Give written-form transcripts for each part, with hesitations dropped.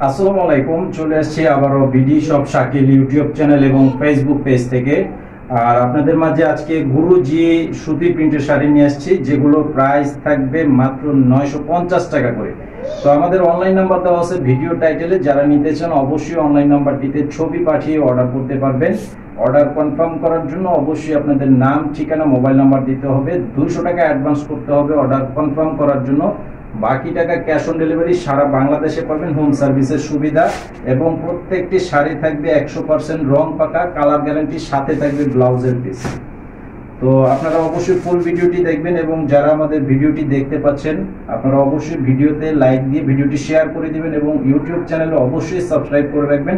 আসসালামু আলাইকুম, চলে আসছি আবারও BD shop Shakil YouTube channel এবং ফেসবুক পেজ থেকে। আর আপনাদের মাঝে আজকে গুরুজি সুতি প্রিন্টের শাড়ি নিয়ে আসছি, যেগুলো প্রাইস থাকবে মাত্র 950 টাকা করে। তো আমাদের অনলাইন নাম্বার দেওয়া আছে ভিডিও টাইটেলে, যারা নিতে চান অবশ্যই অনলাইন নাম্বারটিতে ছবি পাঠিয়ে অর্ডার করতে পারবেন। অর্ডার কনফার্ম করার জন্য অবশ্যই আপনাদের নাম, ঠিকানা, মোবাইল নাম্বার দিতে হবে। 200 টাকা অ্যাডভান্স করতে হবে অর্ডার কনফার্ম করার জন্য। বাকি টাকা ক্যাশ অন ডেলিভারি সারা বাংলাদেশে পাবেন, হোম সার্ভিসের সুবিধা। এবং প্রত্যেকটি শাড়ি থাকবে 100% রং পাকা, কালার গ্যারান্টি, সাথে থাকবে ব্লাউজের পিস। তো আপনারা অবশ্যই ফুল ভিডিওটি দেখবেন, এবং যারা আমাদের ভিডিওটি দেখতে পাচ্ছেন আপনারা অবশ্যই ভিডিওতে লাইক দিয়ে ভিডিওটি শেয়ার করে দিবেন, এবং ইউটিউব চ্যানেলে অবশ্যই সাবস্ক্রাইব করে রাখবেন,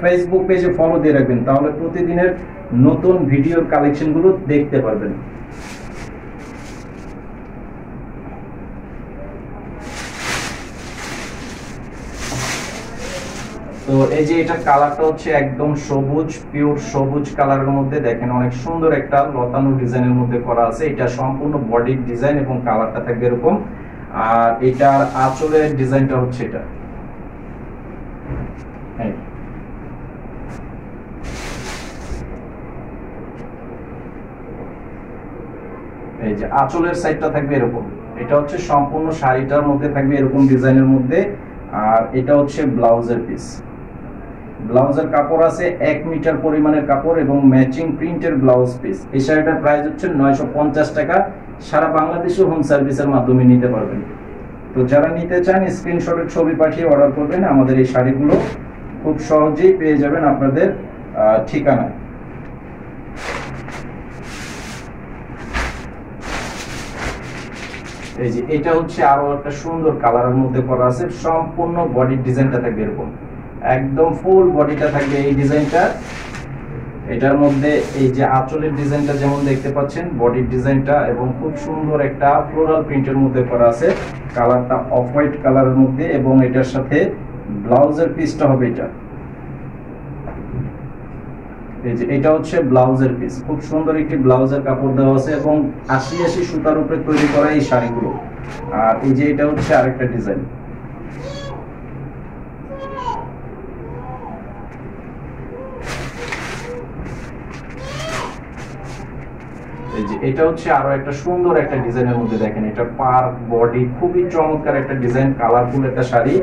ফেসবুক পেজে ফলো দিয়ে রাখবেন, তাহলে প্রতিদিনের নতুন ভিডিওর কালেকশনগুলো দেখতে পারবেন। তো এই যে এটা কালারটা হচ্ছে একদম সবুজ, পিওর সবুজ কালারের মধ্যে, দেখেন অনেক সুন্দর একটা লতানো ডিজাইনের মধ্যে করা আছে। এটা সম্পূর্ণ বডির ডিজাইন এবং কালারটা থাকবে এরকম। আর এটার আঁচলের ডিজাইনটা হচ্ছে এটা। এই যে আঁচলের সাইডটা থাকবে এরকম। এটা হচ্ছে সম্পূর্ণ শাড়িটার মধ্যে থাকবে এরকম ডিজাইনের মধ্যে। আর এটা হচ্ছে ব্লাউজের পিস। ব্লাউজের কাপড় আছে 1 মিটার পরিমাণের কাপড় এবং ম্যাচিং প্রিন্টের ব্লাউজ পিস। এই শাড়িটার প্রাইস হচ্ছে 950 টাকা। সারা বাংলাদেশে হোম সার্ভিসের মাধ্যমে নিতে পারবেন। তো যারা নিতে চান স্ক্রিনশটের ছবি পাঠিয়ে অর্ডার করবেন। আমাদের এই শাড়িগুলো খুব সহজেই পেয়ে যাবেন আপনাদের ঠিকানায়। এই যে এটা হচ্ছে আরো একটা সুন্দর কালারের মধ্যে করা আছে, সম্পূর্ণ বডির ডিজাইনটা থাকবে এরকম, একদম ফুল বডিটা থাকবে এই ডিজাইনটা। এটার মধ্যে এই যে আঁচলের ডিজাইনটা যেমন দেখতে পাচ্ছেন, বডির ডিজাইনটা এবং খুব সুন্দর একটা ফ্লোরাল প্রিন্টের মধ্যে করা আছে। কালারটা অফ হোয়াইট কালারের মধ্যে, এবং এটার সাথে ব্লাউজের পিসটা হবে এটা। এই যে এটা হচ্ছে ব্লাউজের পিস, খুব সুন্দর একটি ব্লাউজের কাপড় দেওয়া আছে, এবং 80 সুতার উপরে তৈরি করা এই শাড়িগুলো। আর এই যে এটা হচ্ছে আরেকটা ডিজাইন। এই যে এটা হচ্ছে আরো একটা সুন্দর একটা ডিজাইনের মধ্যে, দেখেন এটা পার বডি, খুবই চমৎকার একটা ডিজাইন, কালারফুল একটা শাড়ি।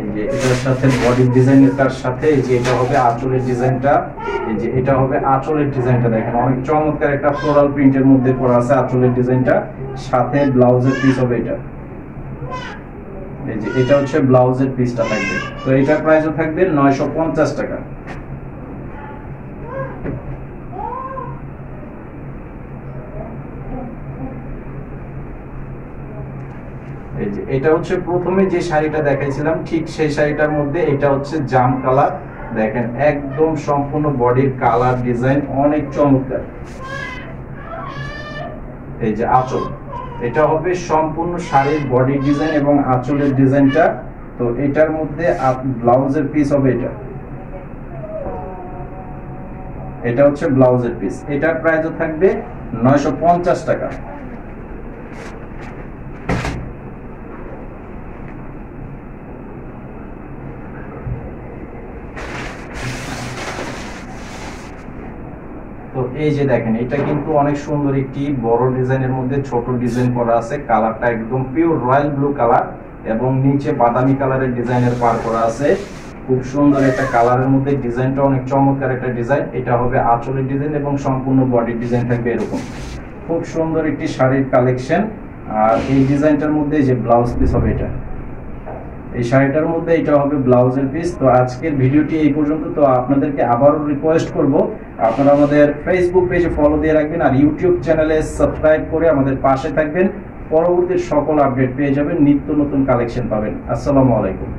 এই যে এটার সাথে বডি ডিজাইনটার সাথে এই যে এটা হবে আঁচলের ডিজাইনটা। এই যে এটা হবে আঁচলের ডিজাইনটা, দেখেন অনেক চমৎকার একটা ফ্লোরাল প্রিন্টের মধ্যে করা আছে আঁচলের ডিজাইনটা, সাথে ব্লাউজের পিস হবে এটা। এই যে এটা হচ্ছে ব্লাউজের পিসটা থাকবে। তো এটার প্রাইসও থাকবে 950 টাকা। এই যে এটা হচ্ছে প্রথমে যে শাড়িটা দেখাইছিলাম ঠিক সেই শাড়িটার মধ্যে এটা হচ্ছে জাম কালার, দেখেন একদম সম্পূর্ণ বডির কালার ডিজাইন অনেক চমৎকার। এই যে আঁচল, এটা হবে সম্পূর্ণ শাড়ির বডি ডিজাইন এবং আঁচলের ডিজাইনটা। তো এটার মধ্যে ব্লাউজের পিস হবে এটা। এটা হচ্ছে ব্লাউজের পিস। এটার প্রাইসও থাকবে 950 টাকা। তো এই যে দেখেন এটা কিন্তু অনেক সুন্দর একটি বড় ডিজাইনের মধ্যে ছোট ডিজাইন করা আছে। কালারটা একদম পিওর রয়্যাল ব্লু কালার, এবং নিচে বাদামি কালারের ডিজাইনের পার করা আছে। খুব সুন্দর একটা কালারের মধ্যে, ডিজাইনটা অনেক চমৎকার একটা ডিজাইন। এটা হবে আঁচলের ডিজাইন এবং সম্পূর্ণ বডির ডিজাইন থাকবে এরকম। খুব সুন্দর একটি শাড়ির কালেকশন। আর এই ডিজাইনটার মধ্যে যে ব্লাউজ পিস হবে এটা, এই শাড়িটার মধ্যে এটা হবে ব্লাউজের পিস। তো আজকের ভিডিওটি এই পর্যন্ত। তো আপনাদেরকে আবারও রিকোয়েস্ট করব আপনারা আমাদের ফেসবুক পেজে ফলো দিয়ে রাখবেন, আর ইউটিউব চ্যানেলে সাবস্ক্রাইব করে আমাদের পাশে থাকবেন। পরবর্তী সকল আপডেট পেয়ে যাবেন, নিত্য নতুন কালেকশন পাবেন। আসসালামু আলাইকুম।